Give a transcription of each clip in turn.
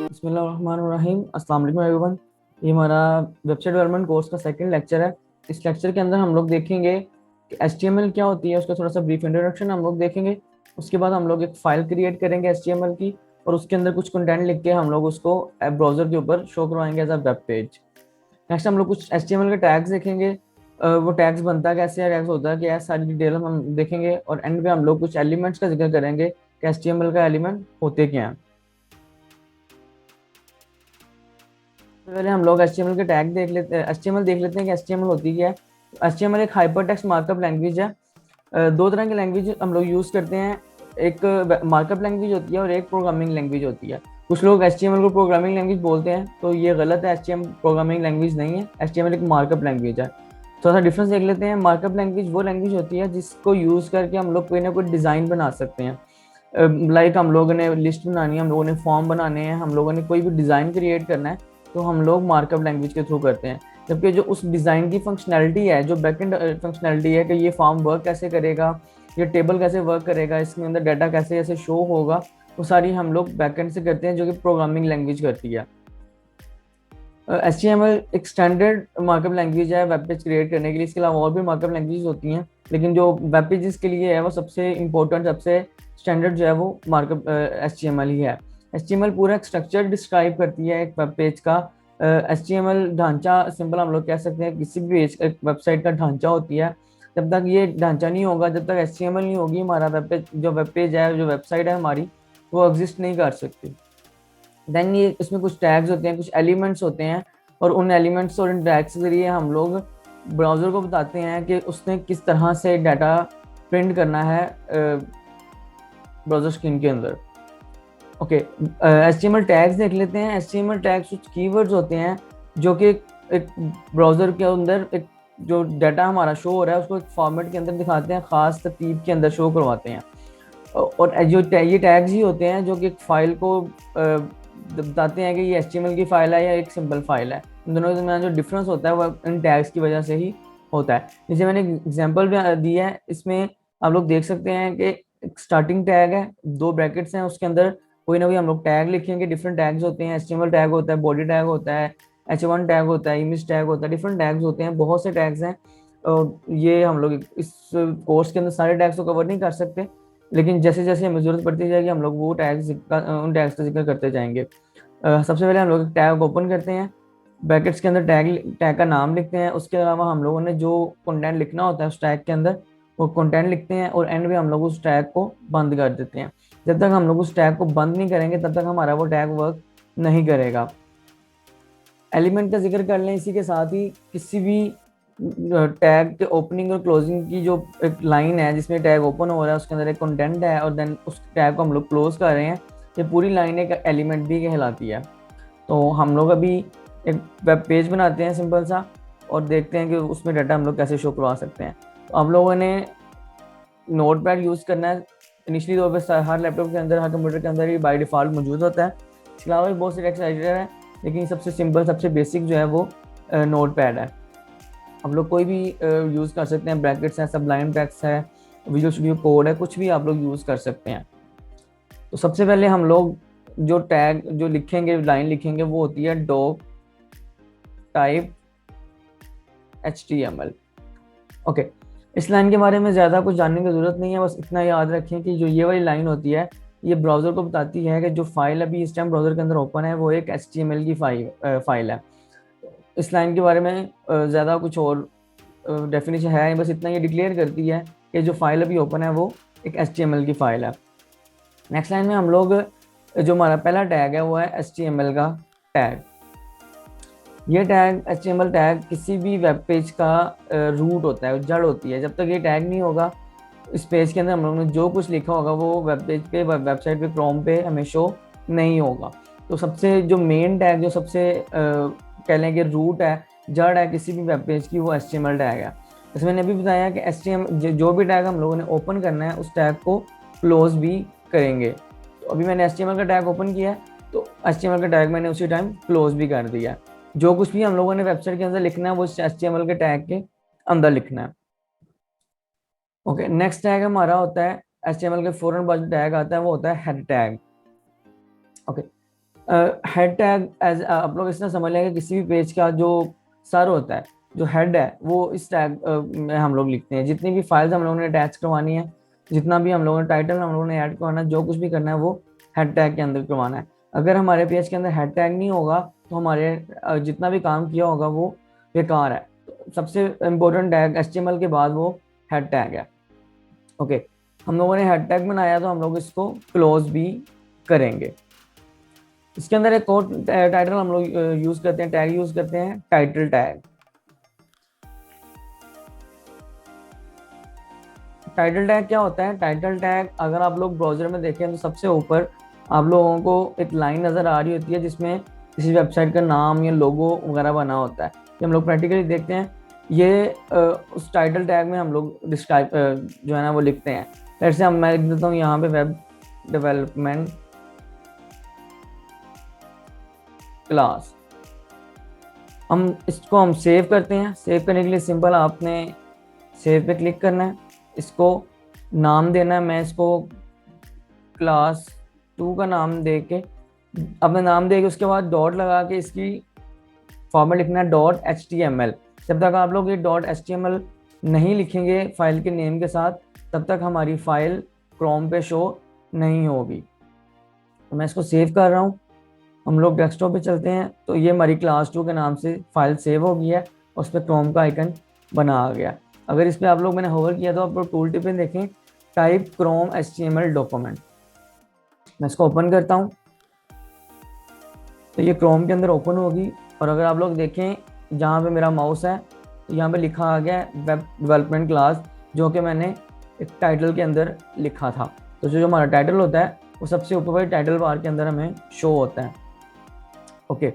बिस्मिल्लाहिर्रहमानिर्रहीम। अस्सलाम वालेकुम एवरीवन। ये हमारा वेबसाइट डेवलपमेंट कोर्स का सेकंड लेक्चर है। इस लेक्चर के अंदर हम लोग देखेंगे कि HTML क्या होती है, उसका थोड़ा सा ब्रीफ इंट्रोडक्शन हम लोग देखेंगे। उसके बाद हम लोग एक फाइल क्रिएट करेंगे HTML की, और उसके अंदर कुछ कंटेंट लिख के हम लोग उसको ब्राउजर के ऊपर शो करवाएंगे as a web page. Next हम लोग कुछ HTML के टैग्स देखेंगे। वो टैग्स बनता कैसे है, टैग्स होता है क्या है, सारी डिटेल हम देखेंगे। और एंड में हम लोग कुछ एलिमेंट्स का जिक्र करेंगे कि HTML का एलिमेंट होते क्या हैं। पहले हम लोग HTML के टैग देख लेते हैं, HTML देख लेते हैं कि HTML होती क्या है। HTML एक हाइपर टेक्स्ट मार्कअप लैंग्वेज है। दो तरह की लैंग्वेज हम लोग यूज करते हैं। एक मार्कअप लैंग्वेज होती है और एक प्रोग्रामिंग लैंग्वेज होती है। कुछ लोग HTML को प्रोग्रामिंग लैंग्वेज बोलते हैं, तो ये गलत है। HTML प्रोग्रामिंग लैंग्वेज नहीं है, HTML एक मार्कअप लैंग्वेज है। थोड़ा सा डिफरेंस देख लेते हैं। मार्कअप लैंग्वेज वो लैंग्वेज होती है जिसको यूज करके हम लोग कोई ना कोई डिजाइन बना सकते हैं। लाइक हम लोगों ने लिस्ट बनानी है, हम लोगों ने फॉर्म बनाने हैं, हम लोगों ने कोई भी डिज़ाइन क्रिएट करना है, तो हम लोग मार्कअप लैंग्वेज के थ्रू करते हैं। जबकि जो उस डिज़ाइन की फंक्शनैलिटी है, जो बैकएंड फंक्शनैलिटी है कि ये फॉर्म वर्क कैसे करेगा, ये टेबल कैसे वर्क करेगा, इसके अंदर डाटा कैसे कैसे शो होगा, वो सारी हम लोग बैकएंड से करते हैं, जो कि प्रोग्रामिंग लैंग्वेज करती है। HTML एक स्टैंडर्ड मार्कअप लैंग्वेज है वेब पेज क्रिएट करने के लिए। इसके अलावा और भी मार्कअप लैंग्वेज होती हैं, लेकिन जो वेब पेजेस के लिए है वो सबसे इम्पोर्टेंट, सबसे स्टैंडर्ड जो है वो मार्कअप HTML ही है। HTML पूरा एक स्ट्रक्चर डिस्क्राइब करती है एक वेब पेज का। HTML ढांचा सिंपल हम लोग कह सकते हैं, किसी भी पेज एक वेबसाइट का ढांचा होती है। जब तक ये ढांचा नहीं होगा, जब तक HTML नहीं होगी, हमारा वेब पेज है, जो वेबसाइट है हमारी, वो एग्जिस्ट नहीं कर सकती। देन ये इसमें कुछ टैग्स होते हैं, कुछ एलिमेंट्स होते हैं, और उन एलिमेंट्स और इन टैग्स के जरिए हम लोग ब्राउज़र को बताते हैं कि उसने किस तरह से डाटा प्रिंट करना है ब्राउज़र स्क्रीन के अंदर। ओके, HTML टैग्स देख लेते हैं। HTML टैग्स कुछ कीवर्ड्स होते हैं जो कि एक ब्राउज़र के अंदर एक जो डाटा हमारा शो हो रहा है उसको एक फॉर्मेट के अंदर दिखाते हैं, ख़ास तरतीब के अंदर शो करवाते हैं। और जो ये टैग्स ही होते हैं जो कि एक फाइल को बताते हैं कि ये HTML की फाइल है या एक सिंपल फाइल है। इन दोनों के दरमियान जो डिफरेंस होता है वो इन टैग्स की वजह से ही होता है। जैसे मैंने एक एग्जांपल भी दिया है, इसमें आप लोग देख सकते हैं कि एक स्टार्टिंग टैग है, दो ब्रैकेट्स हैं, उसके अंदर कोई ना कोई हम लोग टैग लिखेंगे। डिफरेंट टैग्स होते हैं, HTML टैग होता है, बॉडी टैग होता है, H1 टैग होता है, इमेज टैग होता है, डिफरेंट टैग्स होते हैं, बहुत से टैग्स हैं। और ये हम लोग इस कोर्स के अंदर सारे टैग्स को कवर नहीं कर सकते, लेकिन जैसे जैसे हमें जरूरत पड़ती जाएगी हम लोग वो टैग्स उन टैग्स का जिक्र करते जाएंगे। सबसे पहले हम लोग टैग ओपन करते हैं, ब्रैकेट्स के अंदर टैग टैग का नाम लिखते हैं। उसके अलावा हम लोगों ने जो कंटेंट लिखना होता है उस टैग के अंदर, वो कंटेंट लिखते हैं, और एंड में हम लोग उस टैग को बंद कर देते हैं। जब तक हम लोग उस टैग को बंद नहीं करेंगे तब तक हमारा वो टैग वर्क नहीं करेगा। एलिमेंट का जिक्र कर लें इसी के साथ ही। किसी भी टैग के ओपनिंग और क्लोजिंग की जो एक लाइन है जिसमें टैग ओपन हो रहा है, उसके अंदर एक कंटेंट है, और देन उस टैग को हम लोग क्लोज कर रहे हैं, ये पूरी लाइन एक एलिमेंट भी कहलाती है। तो हम लोग अभी एक वेब पेज बनाते हैं सिंपल सा, और देखते हैं कि उसमें डाटा हम लोग कैसे शो करवा सकते हैं। तो आप लोगों ने नोट पैड यूज़ करना है। इनिशियली तौर पर हर लैपटॉप के अंदर, हर कंप्यूटर के अंदर ही बाई डिफ़ॉल्ट मौजूद होता है। इसके अलावा भी बहुत से टेक्स्ट एडिटर है, लेकिन सबसे सिंपल सबसे बेसिक जो है वो नोट पैड है। हम लोग कोई भी यूज़ कर सकते हैं, ब्रैकेट्स हैं, सबलाइन टेक्स्ट है, विजुअल स्टूडियो कोड है, कुछ भी आप लोग यूज़ कर सकते हैं। तो सबसे पहले हम लोग जो टैग जो लिखेंगे, लाइन लिखेंगे, वो होती है डॉक टाइप HTML। ओके, इस लाइन के बारे में ज़्यादा कुछ जानने की ज़रूरत नहीं है, बस इतना याद रखें कि जो ये वाली लाइन होती है, ये ब्राउज़र को बताती है कि जो फाइल अभी इस टाइम ब्राउज़र के अंदर ओपन है वो एक HTML की फाइल है। इस लाइन के बारे में ज़्यादा कुछ और डेफिनेशन है, बस इतना ये डिक्लेयर करती है कि जो फाइल अभी ओपन है वो एक HTML की फाइल है। नेक्स्ट लाइन में हम लोग जो हमारा पहला टैग है वो है HTML का टैग। ये टैग HTML टैग किसी भी वेब पेज का रूट होता है, जड़ होती है। जब तक ये टैग नहीं होगा, इस पेज के अंदर हम लोगों ने जो कुछ लिखा होगा वो वेब पेज पे, वेबसाइट पे, क्रोम पे हमें शो नहीं होगा। तो सबसे जो मेन टैग, जो सबसे कह लें कि रूट है, जड़ है किसी भी वेब पेज की, वो HTML टैग है। जैसे मैंने अभी बताया कि HTML जो भी टैग हम लोगों ने ओपन करना है उस टैग को क्लोज भी करेंगे। तो अभी मैंने HTML का टैग ओपन किया है, तो HTML का टैग मैंने उसी टाइम क्लोज भी कर दिया है। जो कुछ भी हम लोगों ने वेबसाइट के अंदर लिखना है वो HTML के टैग के अंदर लिखना है। ओके, नेक्स्ट टैग हमारा होता है HTML के फौरन बाद टैग आता है वो होता है head tag. Okay, head tag as आप लोग इसमें समझ लेंगे किसी भी पेज का जो सर होता है, जो हेड है, वो इस टैग में हम लोग लिखते हैं। जितनी भी फाइल्स हम लोगों ने अटैच करवानी है, जितना भी हम लोगों ने टाइटल हम लोगों ने ऐड करवाना है, जो कुछ भी करना है वो हेड टैग के अंदर करवाना है। अगर हमारे पेज के अंदर हेड टैग नहीं होगा तो हमारे जितना भी काम किया होगा वो बेकार है। तो सबसे इम्पोर्टेंट टैग HTML के बाद वो हेड टैग है। ओके, हम लोगों ने हेड टैग बनाया तो हम लोग इसको क्लोज भी करेंगे। इसके अंदर एक और टाइटल हम लोग यूज करते हैं, टैग यूज करते हैं, टाइटल टैग। टाइटल टैग क्या होता है? टाइटल टैग अगर आप लोग ब्राउजर में देखें तो सबसे ऊपर आप लोगों को एक लाइन नजर आ रही होती है जिसमें किसी वेबसाइट का नाम या लोगो वगैरह बना होता है। ये हम लोग प्रैक्टिकली देखते हैं, ये उस टाइटल टैग में हम लोग डिस्क्राइब जो है ना वो लिखते हैं। जैसे मैं लिख देता हूँ यहाँ पे वेब डेवलपमेंट क्लास। हम सेव करते हैं। सेव करने के लिए सिंपल आपने सेव पे क्लिक करना है, इसको नाम देना है। मैं इसको क्लास 2 का नाम दे के, अपना नाम दे के उसके बाद डॉट लगा के इसकी फॉर्मेट लिखना है .html। जब तक आप लोग ये .html नहीं लिखेंगे फाइल के नेम के साथ, तब तक हमारी फाइल क्रोम पे शो नहीं होगी। तो मैं इसको सेव कर रहा हूँ। हम लोग डेस्कटॉप पे चलते हैं तो ये हमारी क्लास 2 के नाम से फाइल सेव हो गई है, उस पर क्रोम का आइकन बना आ गया। अगर इस पर आप लोग मैंने होवर किया तो आप लोग टूल टिप में देखें, टाइप क्रोम HTML डॉक्यूमेंट। मैं इसको ओपन करता हूँ तो ये क्रोम के अंदर ओपन होगी। और अगर आप लोग देखें जहाँ पे मेरा माउस है तो यहाँ पे लिखा आ गया वेब डेवलपमेंट क्लास, जो कि मैंने एक टाइटल के अंदर लिखा था। तो जो हमारा टाइटल होता है वो सबसे ऊपर वाली टाइटल बार के अंदर हमें शो होता है। Okay,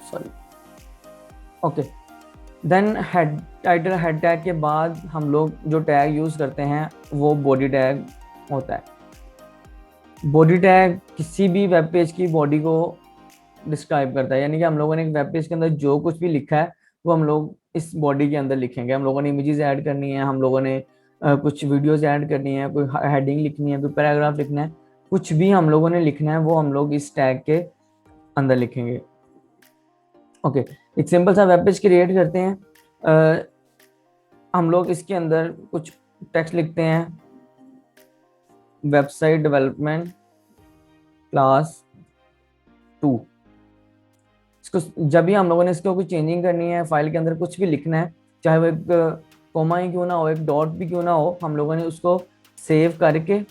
sorry, okay. Then head title head tag के बाद हम लोग जो टैग यूज़ करते हैं वो बॉडी टैग होता है। बॉडी टैग किसी भी वेब पेज की बॉडी को डिस्क्राइब करता है, यानी कि हम लोगों ने एक वेब पेज के अंदर जो कुछ भी लिखा है वो हम लोग इस बॉडी के अंदर लिखेंगे। हम लोगों ने इमेजेस ऐड करनी है, हम लोगों ने कुछ वीडियोस ऐड करनी है, कोई हेडिंग लिखनी है, कोई पैराग्राफ लिखना है, कुछ भी हम लोगों ने लिखना है वो हम लोग इस टैग के अंदर लिखेंगे। ओके, एक सिंपल सा वेब पेज क्रिएट करते हैं। हम लोग इसके अंदर कुछ टेक्स्ट लिखते हैं, वेबसाइट डेवलपमेंट क्लास 2। इसको जब भी हम लोगों ने इसको कुछ चेंजिंग करनी है, फाइल के अंदर कुछ भी लिखना है, चाहे वो एक कोमा ही क्यों ना हो, एक डॉट भी क्यों ना हो, हम लोगों ने उसको सेव करके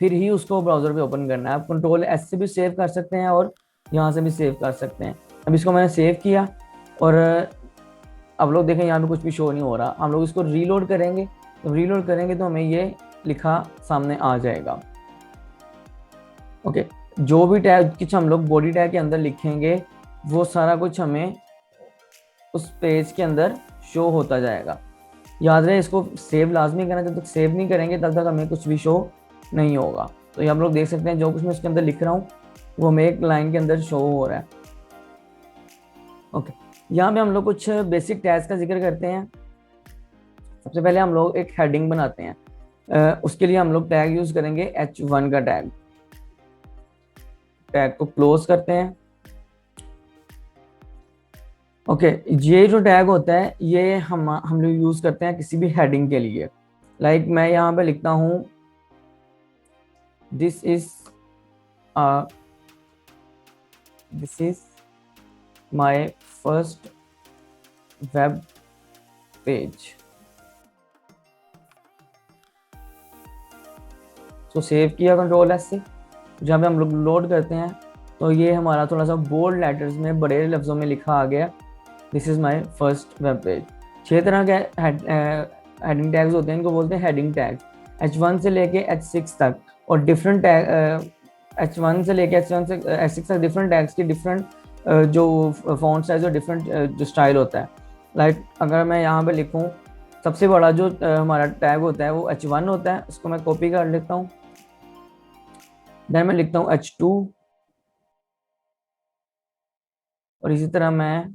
फिर ही उसको ब्राउजर पे ओपन करना है। आप Ctrl+S से भी सेव कर सकते हैं और यहाँ से भी सेव कर सकते हैं। अब इसको मैंने सेव किया और अब लोग देखें यहाँ पे कुछ भी शो नहीं हो रहा। हम लोग इसको रीलोड करेंगे, तो रीलोड करेंगे तो हमें ये लिखा सामने आ जाएगा। ओके, जो भी टैग कुछ हम लोग बॉडी टैग के अंदर लिखेंगे वो सारा कुछ हमें उस पेज के अंदर शो होता जाएगा। याद रहे इसको सेव लाजमी करना, जब तक सेव नहीं करेंगे तब तक हमें कुछ भी शो नहीं होगा। तो ये हम लोग देख सकते हैं जो कुछ मैं इसके अंदर लिख रहा हूँ वो हमें एक लाइन के अंदर शो हो रहा है। ओके, यहाँ पे हम लोग कुछ बेसिक टैग्स का जिक्र करते हैं। सबसे पहले हम लोग एक हेडिंग बनाते हैं। उसके लिए हम लोग टैग यूज करेंगे H1 का टैग। टैग को क्लोज करते हैं। ओके, ये जो टैग होता है ये हम लोग यूज करते हैं किसी भी हेडिंग के लिए। लाइक मैं यहाँ पे लिखता हूँ this is my first web page. तो सेव किया Ctrl+S से। जहाँ पे हम लोग लोड करते हैं तो ये हमारा थोड़ा सा बोल्ड लेटर्स में बड़े लफ्ज़ों में लिखा आ गया, this is my first web page. 6 तरह के हेडिंग टैग्स होते हैं, इनको बोलते हैं हेडिंग टैग्स। H1 से लेके H6 तक, और डिफरेंट टैग H1 से लेके H1 से H6 तक डिफरेंट टैग्स की डिफरेंट जो फॉन्ट साइज और डिफरेंट जो स्टाइल होता है। लाइक अगर मैं यहाँ पे लिखूँ, सबसे बड़ा जो हमारा टैग होता है वो H1 होता है, उसको मैं कॉपी कर लेता हूँ। देन मैं लिखता हूँ H2, और इसी तरह मैं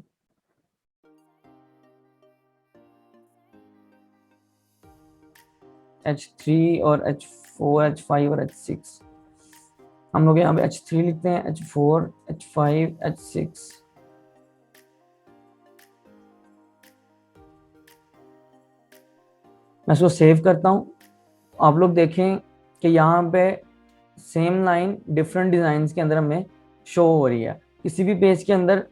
H3 और H4, H5 और H6। हम लोग यहाँ पे H3 लिखते हैं, H4, H5, H6। मैं इसको सेव करता हूँ। आप लोग देखें कि यहाँ पे सेम लाइन डिफरेंट डिजाइन के अंदर हमें शो हो रही है। किसी भी पेज के अंदर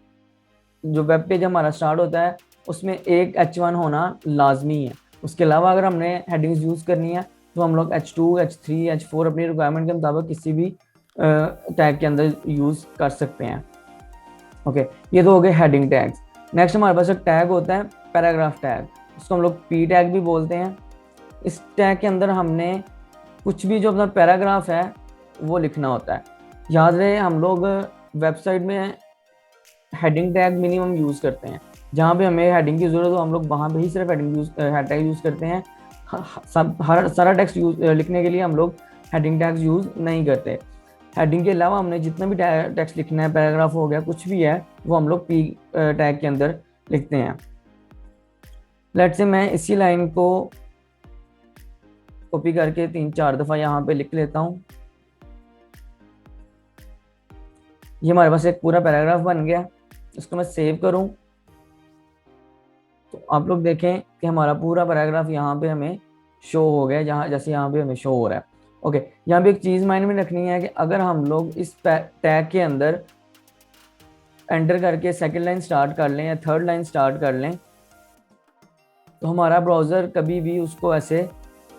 जो वेब पेज हमारा स्टार्ट होता है उसमें एक H1 होना लाजमी है। उसके अलावा अगर हमने हेडिंग्स यूज़ करनी है तो हम लोग H2, H3, H4 अपनी रिक्वायरमेंट के मुताबिक किसी भी टैग के अंदर यूज़ कर सकते हैं। ओके, ये तो हो गए हेडिंग टैग्स। नेक्स्ट हमारे पास एक टैग होता है पैराग्राफ टैग, उसको हम लोग पी टैग भी बोलते हैं। इस टैग के अंदर हमने कुछ भी जो अपना पैराग्राफ है वो लिखना होता है। याद रहे हम लोग वेबसाइट में हेडिंग टैग मिनिमम यूज़ करते हैं। जहाँ पे हमें हेडिंग की ज़रूरत हो हम लोग वहाँ पे ही सिर्फ हेड टैग यूज़ करते हैं। हर सारा टेक्स्ट लिखने के लिए हम लोग हेडिंग टैग्स यूज़ नहीं करते। हेडिंग के अलावा हमने जितना भी टेक्स्ट लिखना है, पैराग्राफ हो गया, कुछ भी है, वो हम लोग पी टैग के अंदर लिखते हैं। लेट्स से मैं इसी लाइन को कॉपी करके 3-4 दफ़ा यहाँ पे लिख लेता हूँ। ये हमारे पास एक पूरा पैराग्राफ बन गया। इसको मैं सेव करूँ तो आप लोग देखें कि हमारा पूरा पैराग्राफ यहाँ पे हमें शो हो गया, जहाँ जैसे यहाँ पे हमें शो हो रहा है। ओके, यहाँ पे एक चीज़ माइंड में रखनी है कि अगर हम लोग इस टैग के अंदर एंटर करके सेकंड लाइन स्टार्ट कर लें या थर्ड लाइन स्टार्ट कर लें तो हमारा ब्राउज़र कभी भी उसको ऐसे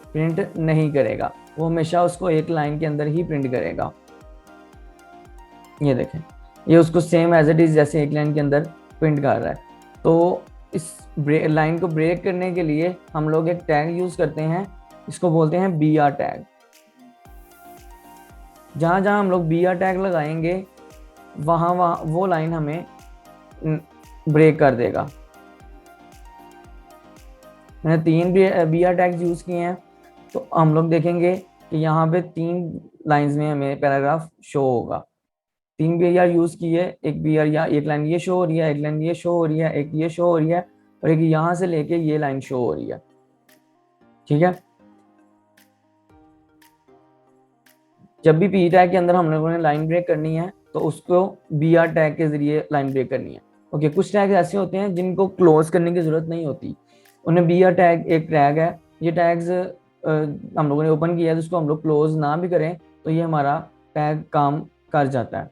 प्रिंट नहीं करेगा, वो हमेशा उसको एक लाइन के अंदर ही प्रिंट करेगा। ये देखें, ये उसको सेम एज इट इज़ जैसे एक लाइन के अंदर प्रिंट कर रहा है। तो इस लाइन को ब्रेक करने के लिए हम लोग एक टैग यूज़ करते हैं, इसको बोलते हैं BR टैग। जहाँ जहाँ हम लोग BR टैग लगाएंगे वहाँ वो लाइन हमें ब्रेक कर देगा। मैंने 3 BR टैग्स यूज़ किए हैं, तो हम लोग देखेंगे कि यहाँ पे 3 लाइंस में हमें पैराग्राफ शो होगा। 3 BR यूज़ किए, एक BR या एक लाइन ये शो हो रही है, एक लाइन ये शो हो रही है, एक ये शो हो रही है और एक यहाँ से लेके ये लाइन शो हो रही है। ठीक है, जब भी पी टैग के अंदर हम लोगों ने लाइन ब्रेक करनी है तो उसको BR टैग के जरिए लाइन ब्रेक करनी है। ओके, कुछ टैग ऐसे होते हैं जिनको क्लोज करने की जरूरत नहीं होती, उन्हें BR टैग एक टैग है। ये टैग्स हम लोगों ने ओपन किया है, जिसको हम लोग क्लोज ना भी करें तो ये हमारा टैग काम कर जाता है।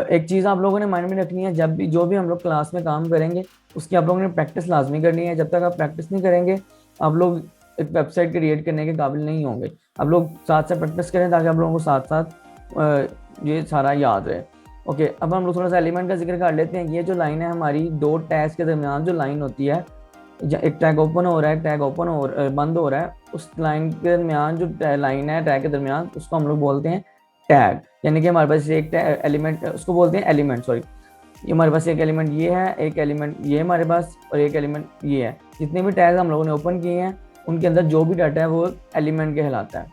एक चीज़ आप लोगों ने माइंड में रखनी है, जब भी जो भी हम लोग क्लास में काम करेंगे उसकी आप लोगों ने प्रैक्टिस लाजमी करनी है। जब तक आप प्रैक्टिस नहीं करेंगे आप लोग एक वेबसाइट क्रिएट करने के काबिल नहीं होंगे। आप लोग साथ साथ प्रैक्टिस करें ताकि आप लोगों को साथ साथ ये सारा याद रहे। ओके, अब हम लोग थोड़ा सा एलिमेंट का जिक्र कर लेते हैं। ये जो लाइन है हमारी, दो टैग्स के दरमियान जो लाइन होती है, एक टैग ओपन हो रहा है, टैग ओपन हो बंद हो रहा है, उस लाइन के दरमियान जो लाइन है टैग के दरमियान, उसको हम लोग बोलते हैं टैग। यानी कि हमारे पास एक एलिमेंट, उसको बोलते हैं एलिमेंट, सॉरी। ये हमारे पास एक एलिमेंट ये है, एक एलिमेंट ये हमारे पास और एक एलिमेंट ये है। जितने भी टैग हम लोगों ने ओपन किए हैं उनके अंदर जो भी डाटा है वो एलिमेंट कहलाता है।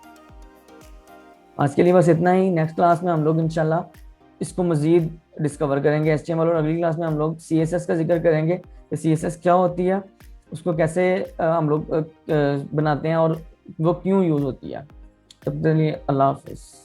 आज के लिए बस इतना ही। नेक्स्ट क्लास में हम लोग इंशाल्लाह इसको मज़ीद डिस्कवर करेंगे HTML, और अगली क्लास में हम लोग CSS का जिक्र करेंगे कि CSS क्या होती है, उसको कैसे हम लोग बनाते हैं और वो क्यों यूज़ होती है। तब तक के लिए अल्लाह हाफिज़।